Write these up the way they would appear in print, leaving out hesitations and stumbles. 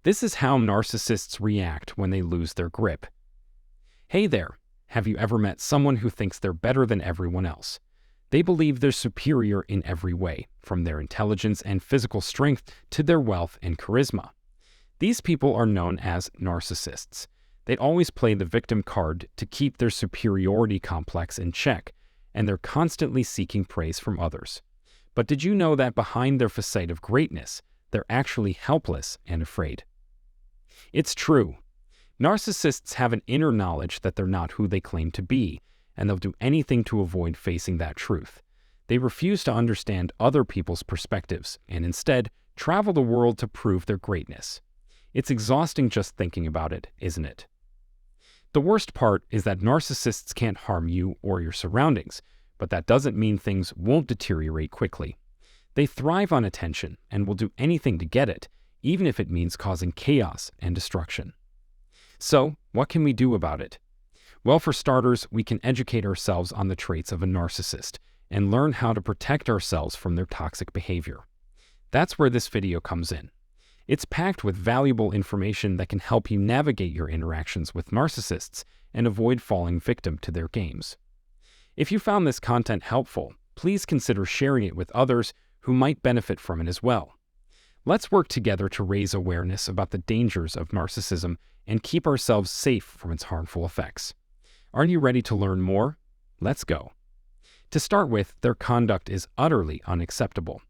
This is how narcissists react when they lose their grip. Hey there, have you ever met someone who thinks they're better than everyone else? They believe they're superior in every way, from their intelligence and physical strength to their wealth and charisma. These people are known as narcissists. They always play the victim card to keep their superiority complex in check, and they're constantly seeking praise from others. But did you know that behind their facade of greatness, they're actually helpless and afraid? It's true. Narcissists have an inner knowledge that they're not who they claim to be, and they'll do anything to avoid facing that truth. They refuse to understand other people's perspectives, and instead travel the world to prove their greatness. It's exhausting just thinking about it, isn't it? The worst part is that narcissists can't harm you or your surroundings, but that doesn't mean things won't deteriorate quickly. They thrive on attention and will do anything to get it, even if it means causing chaos and destruction. So, what can we do about it? Well, for starters, we can educate ourselves on the traits of a narcissist and learn how to protect ourselves from their toxic behavior. That's where this video comes in. It's packed with valuable information that can help you navigate your interactions with narcissists and avoid falling victim to their games. If you found this content helpful, please consider sharing it with others who might benefit from it as well. Let's work together to raise awareness about the dangers of narcissism and keep ourselves safe from its harmful effects. Are you ready to learn more? Let's go. To start with, their conduct is utterly unacceptable.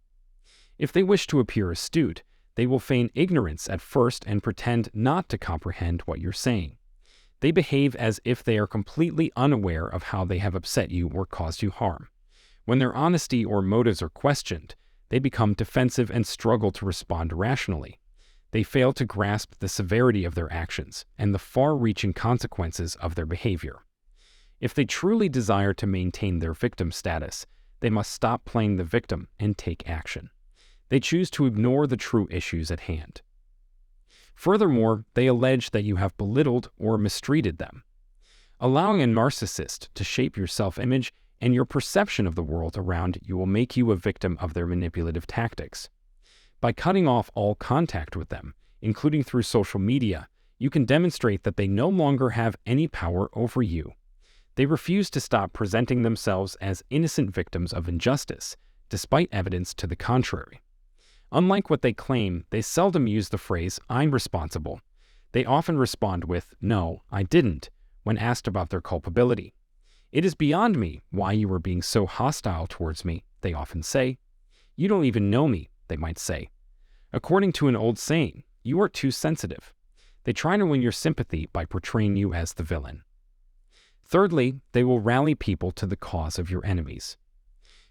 If they wish to appear astute, they will feign ignorance at first and pretend not to comprehend what you're saying. They behave as if they are completely unaware of how they have upset you or caused you harm. When their honesty or motives are questioned, they become defensive and struggle to respond rationally. They fail to grasp the severity of their actions and the far-reaching consequences of their behavior. If they truly desire to maintain their victim status, they must stop playing the victim and take action. They choose to ignore the true issues at hand. Furthermore, they allege that you have belittled or mistreated them. Allowing a narcissist to shape your self-image and your perception of the world around you will make you a victim of their manipulative tactics. By cutting off all contact with them, including through social media, you can demonstrate that they no longer have any power over you. They refuse to stop presenting themselves as innocent victims of injustice, despite evidence to the contrary. Unlike what they claim, they seldom use the phrase, "I'm responsible." They often respond with, "No, I didn't," when asked about their culpability. "It is beyond me why you were being so hostile towards me," they often say. "You don't even know me," they might say. According to an old saying, "You are too sensitive." They try to win your sympathy by portraying you as the villain. Thirdly, they will rally people to the cause of your enemies.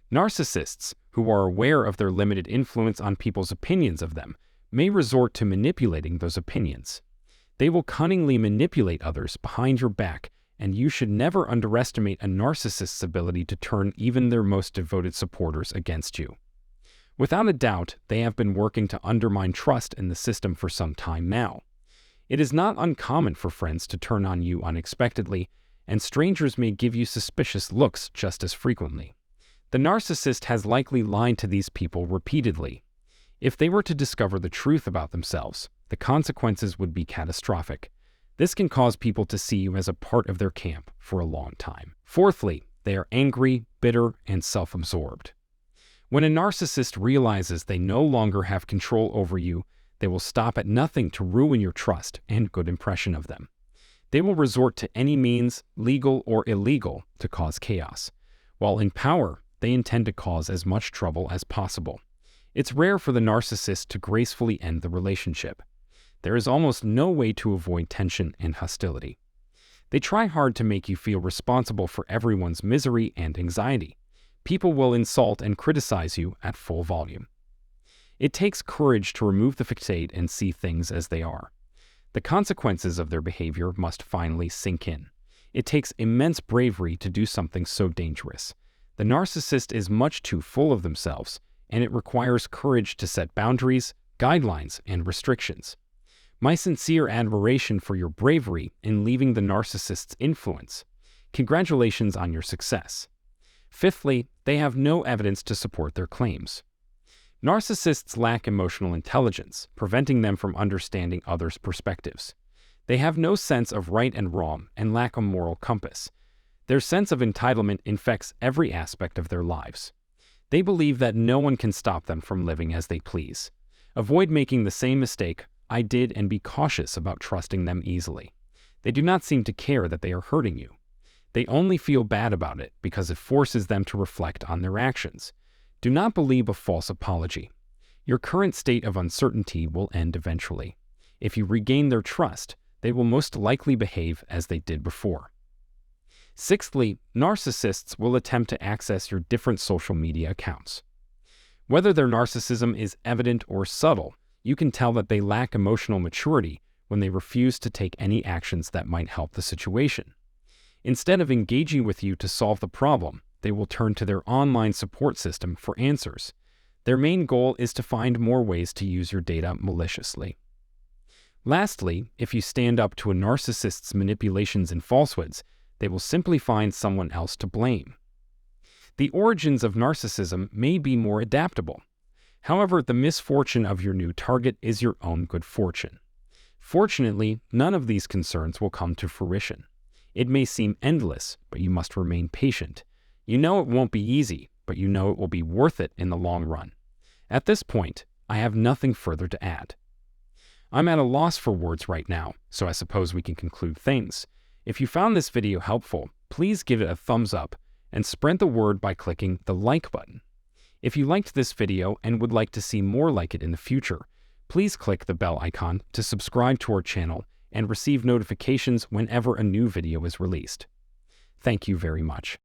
Narcissists, who are aware of their limited influence on people's opinions of them, may resort to manipulating those opinions. They will cunningly manipulate others behind your back, and you should never underestimate a narcissist's ability to turn even their most devoted supporters against you. Without a doubt, they have been working to undermine trust in the system for some time now. It is not uncommon for friends to turn on you unexpectedly, and strangers may give you suspicious looks just as frequently. The narcissist has likely lied to these people repeatedly. If they were to discover the truth about themselves, the consequences would be catastrophic. This can cause people to see you as a part of their camp for a long time. Fourthly, they are angry, bitter, and self-absorbed. When a narcissist realizes they no longer have control over you, they will stop at nothing to ruin your trust and good impression of them. They will resort to any means, legal or illegal, to cause chaos. While in power, they intend to cause as much trouble as possible. It's rare for the narcissist to gracefully end the relationship. There is almost no way to avoid tension and hostility. They try hard to make you feel responsible for everyone's misery and anxiety. People will insult and criticize you at full volume. It takes courage to remove the facade and see things as they are. The consequences of their behavior must finally sink in. It takes immense bravery to do something so dangerous. The narcissist is much too full of themselves, and it requires courage to set boundaries, guidelines, and restrictions. My sincere admiration for your bravery in leaving the narcissist's influence. Congratulations on your success. Fifthly, they have no evidence to support their claims. Narcissists lack emotional intelligence, preventing them from understanding others' perspectives. They have no sense of right and wrong and lack a moral compass. Their sense of entitlement infects every aspect of their lives. They believe that no one can stop them from living as they please. Avoid making the same mistake I did and be cautious about trusting them easily. They do not seem to care that they are hurting you. They only feel bad about it because it forces them to reflect on their actions. Do not believe a false apology. Your current state of uncertainty will end eventually. If you regain their trust, they will most likely behave as they did before. Sixthly, narcissists will attempt to access your different social media accounts. Whether their narcissism is evident or subtle, you can tell that they lack emotional maturity when they refuse to take any actions that might help the situation. Instead of engaging with you to solve the problem, they will turn to their online support system for answers. Their main goal is to find more ways to use your data maliciously. Lastly, if you stand up to a narcissist's manipulations and falsehoods, they will simply find someone else to blame. The origins of narcissism may be more adaptable. However, the misfortune of your new target is your own good fortune. Fortunately, none of these concerns will come to fruition. It may seem endless, but you must remain patient. You know it won't be easy, but you know it will be worth it in the long run. At this point, I have nothing further to add. I'm at a loss for words right now, so I suppose we can conclude things. If you found this video helpful, please give it a thumbs up and spread the word by clicking the like button. If you liked this video and would like to see more like it in the future, please click the bell icon to subscribe to our channel and receive notifications whenever a new video is released. Thank you very much.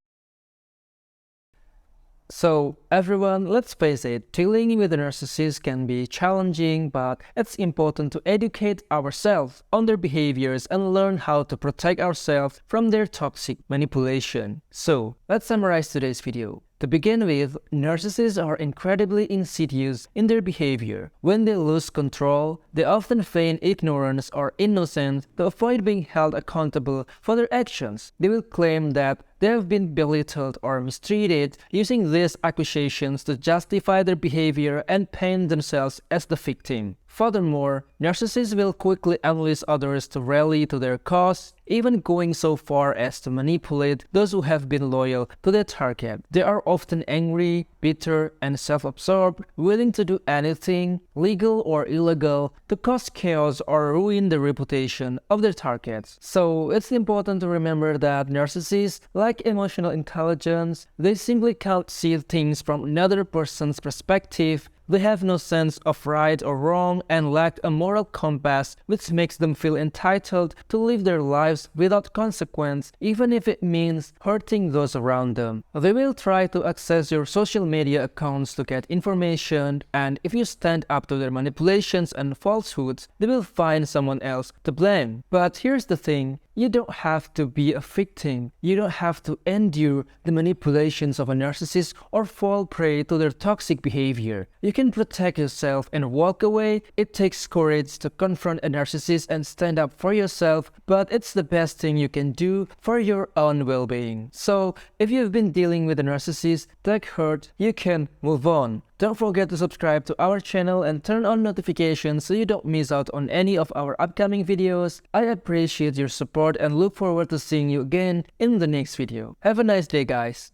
So everyone, let's face it, dealing with a narcissist can be challenging, but it's important to educate ourselves on their behaviors and learn how to protect ourselves from their toxic manipulation. So let's summarize today's video. To begin with, narcissists are incredibly insidious in their behavior. When they lose control, they often feign ignorance or innocence to avoid being held accountable for their actions. They will claim that they have been belittled or mistreated, using these accusations to justify their behavior and paint themselves as the victim. Furthermore, narcissists will quickly enlist others to rally to their cause, even going so far as to manipulate those who have been loyal to their target. They are often angry, bitter, and self-absorbed, willing to do anything, legal or illegal, to cause chaos or ruin the reputation of their targets. So it's important to remember that narcissists lack emotional intelligence. They simply can't see things from another person's perspective. They have no sense of right or wrong and lack a moral compass, which makes them feel entitled to live their lives without consequence, even if it means hurting those around them. They will try to access your social media accounts to get information, and if you stand up to their manipulations and falsehoods, they will find someone else to blame. But here's the thing. You don't have to be a victim. You don't have to endure the manipulations of a narcissist or fall prey to their toxic behavior. You can protect yourself and walk away. It takes courage to confront a narcissist and stand up for yourself, but it's the best thing you can do for your own well-being. So, if you've been dealing with a narcissist, take heart, you can move on. Don't forget to subscribe to our channel and turn on notifications so you don't miss out on any of our upcoming videos. I appreciate your support and look forward to seeing you again in the next video. Have a nice day, guys.